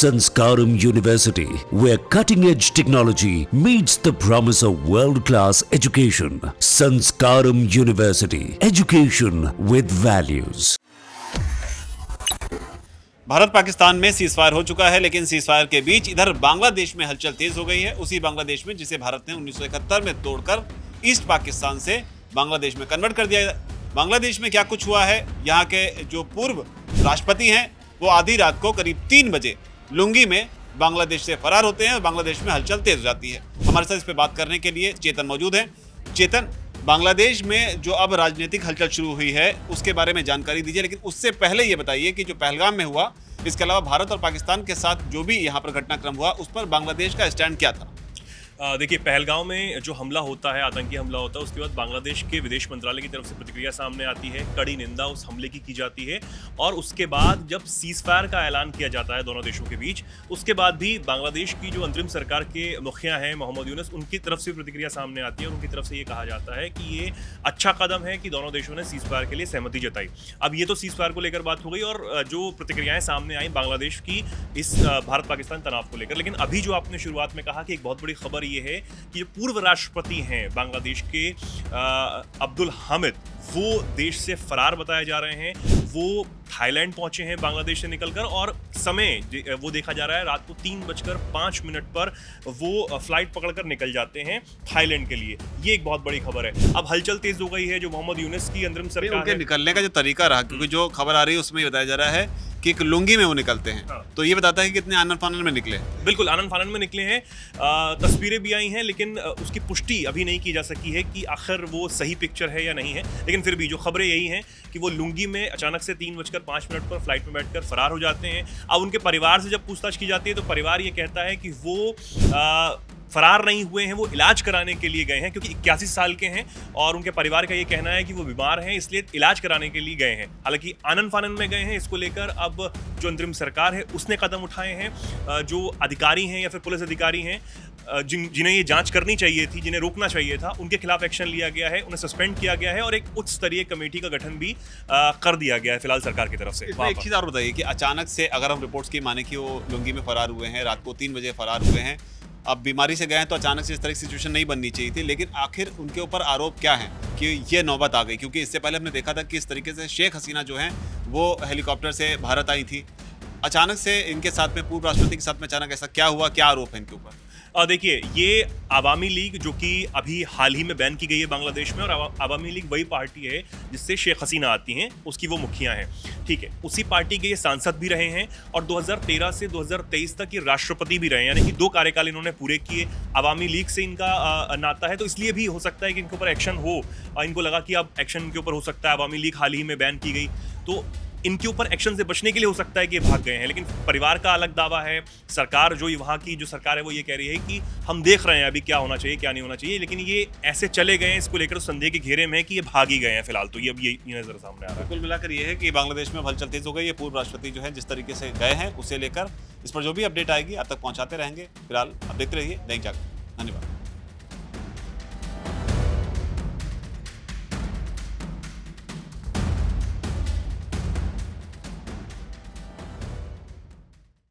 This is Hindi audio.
Sanskaram University, where cutting-edge technology meets the promise of world-class education. Sanskaram University, education with values. Bharat Pakistan में सीज़फायर हो चुका है, लेकिन सीज़फायर के बीच इधर बांग्लादेश में हलचल तेज हो गई है। उसी बांग्लादेश में जिसे भारत ने 1971 में तोड़कर ईस्ट पाकिस्तान से बांग्लादेश में कन्वर्ट कर दिया। बांग्लादेश में क्या कुछ हुआ है, यहाँ के जो पूर्व राष्ट्रपति हैं वो आधी रात को करीब 3 बजे लुंगी में बांग्लादेश से फरार होते हैं और बांग्लादेश में हलचल तेज हो जाती है। हमारे साथ इस पर बात करने के लिए चेतन मौजूद हैं। चेतन, बांग्लादेश में जो अब राजनीतिक हलचल शुरू हुई है उसके बारे में जानकारी दीजिए, लेकिन उससे पहले ये बताइए कि जो पहलगाम में हुआ, इसके अलावा भारत और पाकिस्तान के साथ जो भी यहाँ पर घटनाक्रम हुआ उस पर बांग्लादेश का स्टैंड क्या था? देखिए, पहलगांव में जो हमला होता है, आतंकी हमला होता है, उसके बाद बांग्लादेश के विदेश मंत्रालय की तरफ से प्रतिक्रिया सामने आती है, कड़ी निंदा उस हमले की जाती है। और उसके बाद जब सीज़फायर का ऐलान किया जाता है दोनों देशों के बीच, उसके बाद भी बांग्लादेश की जो अंतरिम सरकार के मुखिया हैं मोहम्मद यूनुस, उनकी तरफ से प्रतिक्रिया सामने आती है और उनकी तरफ से ये कहा जाता है कि ये अच्छा कदम है कि दोनों देशों ने सीज़फायर के लिए सहमति जताई। अब ये तो सीज़फायर को लेकर बात हो गई और जो प्रतिक्रियाएं सामने आई बांग्लादेश की इस भारत पाकिस्तान तनाव को लेकर। लेकिन अभी जो आपने शुरुआत में कहा कि एक बहुत बड़ी खबर ये है कि जो पूर्व राष्ट्रपति हैं बांग्लादेश के अब्दुल हामिद, वो देश से फरार बताए जा रहे हैं। वो थाईलैंड पहुंचे हैं बांग्लादेश से निकलकर, और समय वो देखा जा रहा है रात को 3:05 पर वो फ्लाइट पकड़कर निकल जाते हैं थाईलैंड के लिए। ये एक बहुत बड़ी खबर है। अब हलचल तेज हो गई है। जो मोहम्मद यूनुस की अंतरिम सरकार उनके निकलने का जो तरीका रहा, क्योंकि जो खबर आ रही है उसमें बताया जा रहा है कि एक लुंगी में वो निकलते हैं। हाँ। तो ये बताता है कि कितने आनन फानन में निकले। बिल्कुल आनन फानन में निकले हैं। तस्वीरें भी आई हैं, लेकिन उसकी पुष्टि अभी नहीं की जा सकी है कि आखिर वो सही पिक्चर है या नहीं है। लेकिन फिर भी जो खबरें यही हैं कि वो लुंगी में अचानक से 3:05 पर फ्लाइट में बैठकर फरार हो जाते हैं। अब उनके परिवार से जब पूछताछ की जाती है तो परिवार ये कहता है कि वो फरार नहीं हुए हैं, वो इलाज कराने के लिए गए हैं, क्योंकि 81 साल के हैं और उनके परिवार का ये कहना है कि वो बीमार हैं, इसलिए इलाज कराने के लिए गए हैं। हालांकि आनन फानन में गए हैं। इसको लेकर अब जो अंतरिम सरकार है उसने कदम उठाए हैं। जो अधिकारी हैं या फिर पुलिस अधिकारी हैं जिन्हें ये जांच करनी चाहिए थी, जिन्हें रोकना चाहिए था, उनके खिलाफ एक्शन लिया गया है, उन्हें सस्पेंड किया गया है और एक उच्च स्तरीय कमेटी का गठन भी कर दिया गया है फिलहाल सरकार की तरफ से। एक चीज़ और बताइए कि अचानक से, अगर हम रिपोर्ट्स की माने कि वो लुंगी में फरार हुए हैं, रात को 3 बजे फरार हुए हैं, अब बीमारी से गए हैं, तो अचानक से इस तरह की सिचुएशन नहीं बननी चाहिए थी। लेकिन आखिर उनके ऊपर आरोप क्या है कि ये नौबत आ गई? क्योंकि इससे पहले हमने देखा था कि इस तरीके से शेख हसीना जो हैं वो हेलीकॉप्टर से भारत आई थी। अचानक से इनके साथ में, पूर्व राष्ट्रपति के साथ में अचानक ऐसा क्या हुआ? क्या आरोप है इनके ऊपर? देखिए, ये आवामी लीग जो कि अभी हाल ही में बैन की गई है बांग्लादेश में, और आवामी लीग वही पार्टी है जिससे शेख हसीना आती हैं, उसकी वो मुखिया हैं। ठीक है, उसी पार्टी के ये सांसद भी रहे हैं और 2013 से 2023 तक ये राष्ट्रपति भी रहे हैं, यानी कि 2 कार्यकाल इन्होंने पूरे किए। आवामी लीग से इनका नाता है, तो इसलिए भी हो सकता है कि इनके ऊपर एक्शन हो। इनको लगा कि अब एक्शन इनके ऊपर हो सकता है। आवामी लीग हाल ही में बैन की गई, तो इनके ऊपर एक्शन से बचने के लिए हो सकता है कि ये भाग गए हैं। लेकिन परिवार का अलग दावा है। सरकार, जो वहाँ की जो सरकार है, वो ये कह रही है कि हम देख रहे हैं अभी क्या होना चाहिए, क्या नहीं होना चाहिए। लेकिन ये ऐसे चले गए हैं, इसको लेकर संदेह के घेरे में है कि ये भाग ही गए हैं फिलहाल। तो ये अब ये नजर सामने आ रहा है। कुल मिलाकर ये है कि बांग्लादेश में हलचल तेज हो गई है। पूर्व राष्ट्रपति जो है जिस तरीके से गए हैं, उसे लेकर इस पर जो भी अपडेट आएगी आप तक पहुँचाते रहेंगे। फिलहाल आप देखते रहिए दैनिक जागरण। धन्यवाद।